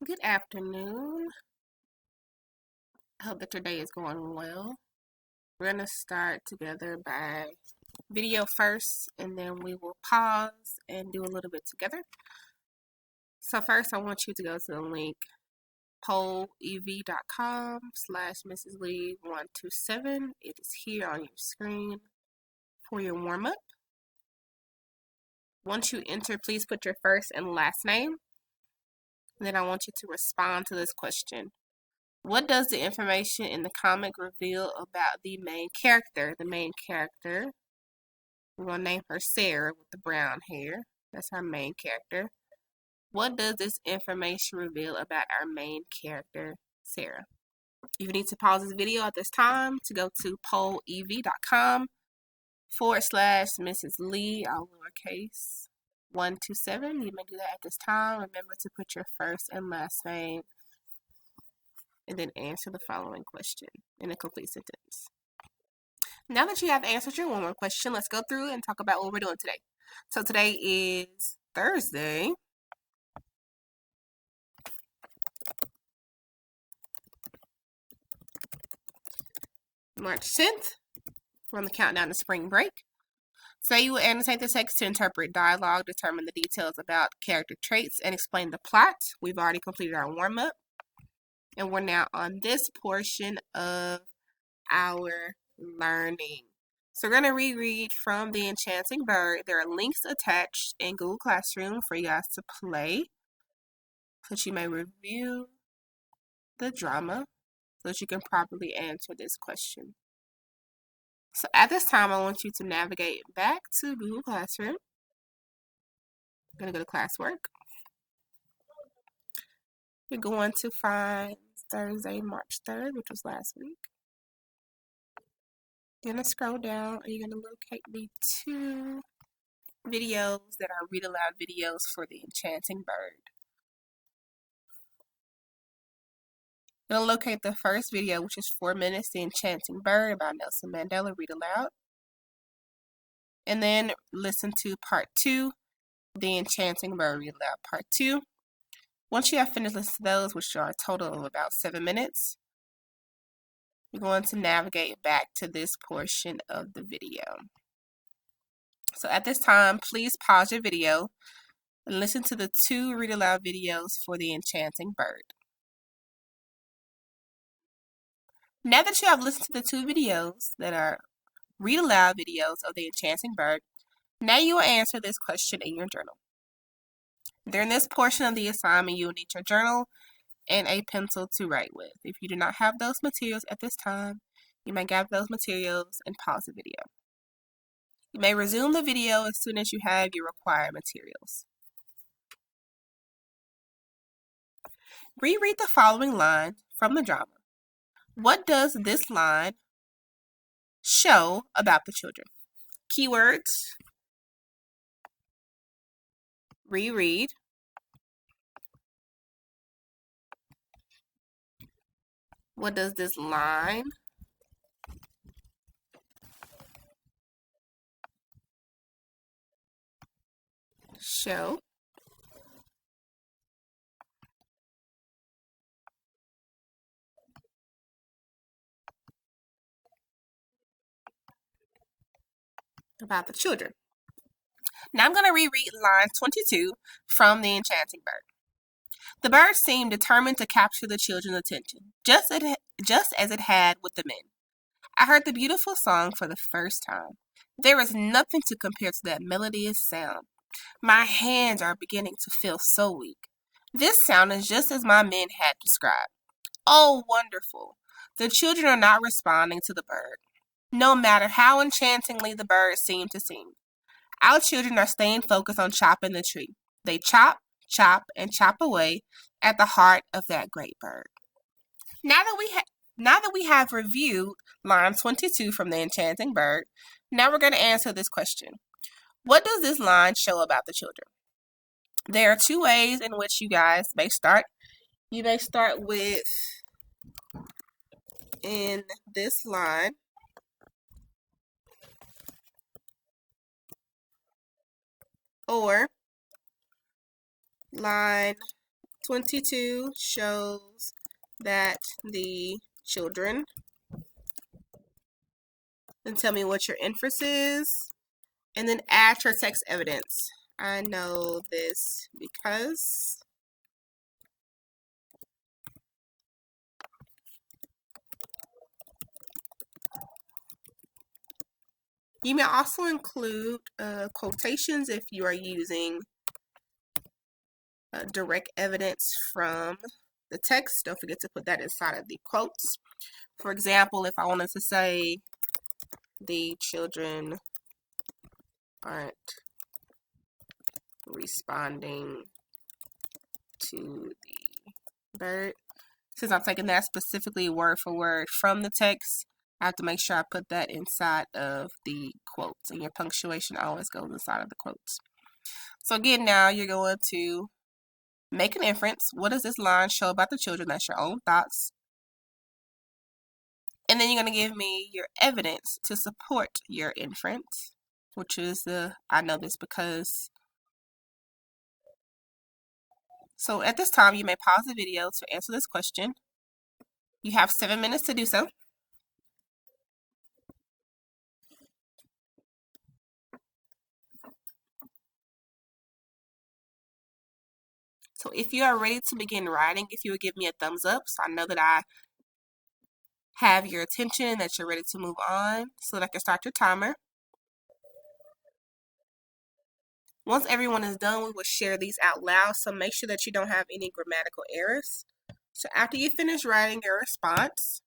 Good afternoon. I hope that your day is going well. We're going to start together by video first, and then we will pause and do a little bit together. So first, I want you to go to the link polev.com/Mrs. Lee 127. It is here on your screen for your warm-up. Once you enter, please put your first and last name. And then I want you to respond to this question. What does the information in the comic reveal about the main character? The main character, we're going to name her Sarah with the brown hair. That's our main character. What does this information reveal about our main character, Sarah? You need to pause this video at this time to go to polev.com/Mrs. Lee, all lowercase, 127. You may do that at this time. Remember to put your first and last name and then answer the following question in a complete sentence. Now that you have answered your one more question, let's go through and talk about what we're doing today. So today is Thursday, March 10th. We're on the countdown to spring break. Today you will annotate the text to interpret dialogue, determine the details about character traits, and explain the plot. We've already completed our warm-up, and we're now on this portion of our learning. So we're going to reread from The Enchanting Bird. There are links attached in Google Classroom for you guys to play, so that you may review the drama, so that you can properly answer this question. So at this time, I want you to navigate back to Google Classroom. I'm going to go to classwork. You're going to find Thursday, March 3rd, which was last week. You're going to scroll down and you're going to locate the two videos that are read aloud videos for The Enchanting Bird. You're going to locate the first video, which is 4 minutes, The Enchanting Bird by Nelson Mandela, read aloud. And then listen to part 2, The Enchanting Bird, read aloud, part 2. Once you have finished listening to those, which are a total of about 7 minutes, you're going to navigate back to this portion of the video. So at this time, please pause your video and listen to the two read aloud videos for The Enchanting Bird. Now that you have listened to the two videos that are read aloud videos of The Enchanting Bird, now you will answer this question in your journal. During this portion of the assignment, you will need your journal and a pencil to write with. If you do not have those materials at this time, you may grab those materials and pause the video. You may resume the video as soon as you have your required materials. Reread the following line from the drama. What does this line show about the children? Keywords. Reread. What does this line show about the children? Now I'm going to reread line 22 from The Enchanting Bird. The bird seemed determined to capture the children's attention, just as it had with the men. I heard the beautiful song for the first time. There is nothing to compare to that melodious sound. My hands are beginning to feel so weak. This sound is just as my men had described. Oh, wonderful! The children are not responding to the bird, no matter how enchantingly the bird seemed to sing. Our children are staying focused on chopping the tree. They chop, chop, and chop away at the heart of that great bird. Now that we have reviewed line 22 from The Enchanting Bird, now we're going to answer this question. What does this line show about the children? There are two ways in which you guys may start. You may start with, in this line, or line 22 shows that the children, then tell me what your inference is, and then add your text evidence. I know this because you may also include quotations if you are using direct evidence from the text. Don't forget to put that inside of the quotes. For example, if I wanted to say the children aren't responding to the bird, since I'm taking that specifically word for word from the text, I have to make sure I put that inside of the quotes, and your punctuation always goes inside of the quotes. So again, now you're going to make an inference. What does this line show about the children? That's your own thoughts. And then you're going to give me your evidence to support your inference, which is I know this because. So at this time, you may pause the video to answer this question. You have 7 minutes to do so. So if you are ready to begin writing, if you would give me a thumbs up so I know that I have your attention and that you're ready to move on so that I can start your timer. Once everyone is done, we will share these out loud, so make sure that you don't have any grammatical errors. So after you finish writing your response,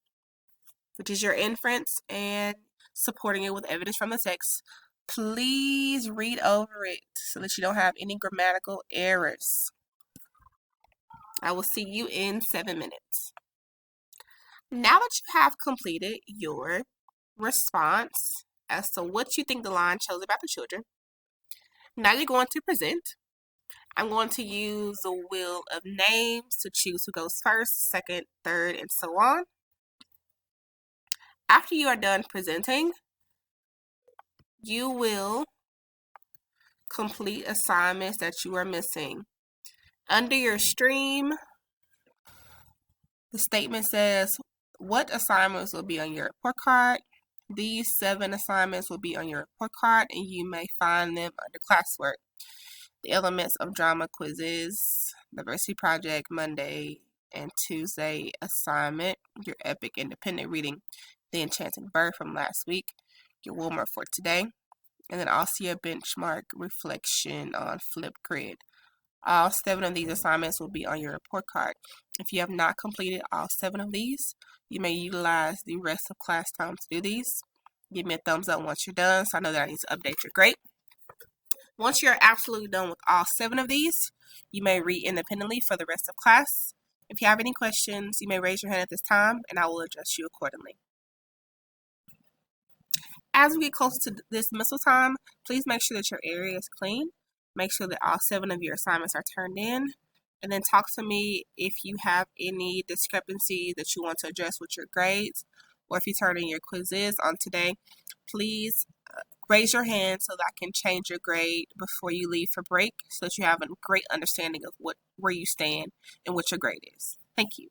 which is your inference and supporting it with evidence from the text, please read over it so that you don't have any grammatical errors. I will see you in 7 minutes. Now that you have completed your response as to what you think the line shows about the children, now you're going to present. I'm going to use the wheel of names to choose who goes first, second, third, and so on. After you are done presenting, you will complete assignments that you are missing. Under your stream, the statement says what assignments will be on your report card. These 7 assignments will be on your report card, and you may find them under classwork. The elements of drama quizzes, diversity project, Monday and Tuesday assignment, your epic independent reading, The Enchanting Bird from last week, your Wilmer for today, and then also your benchmark reflection on Flipgrid. All 7 of these assignments will be on your report card. If you have not completed all 7 of these, you may utilize the rest of class time to do these. Give me a thumbs up once you're done so I know that I need to update your grade. Once you're absolutely done with all 7 of these, you may read independently for the rest of class. If you have any questions, you may raise your hand at this time and I will address you accordingly. As we get closer to dismissal time, please make sure that your area is clean. Make sure that all 7 of your assignments are turned in. And then talk to me if you have any discrepancy that you want to address with your grades, or if you turn in your quizzes on today. Please raise your hand so that I can change your grade before you leave for break so that you have a great understanding of where you stand and what your grade is. Thank you.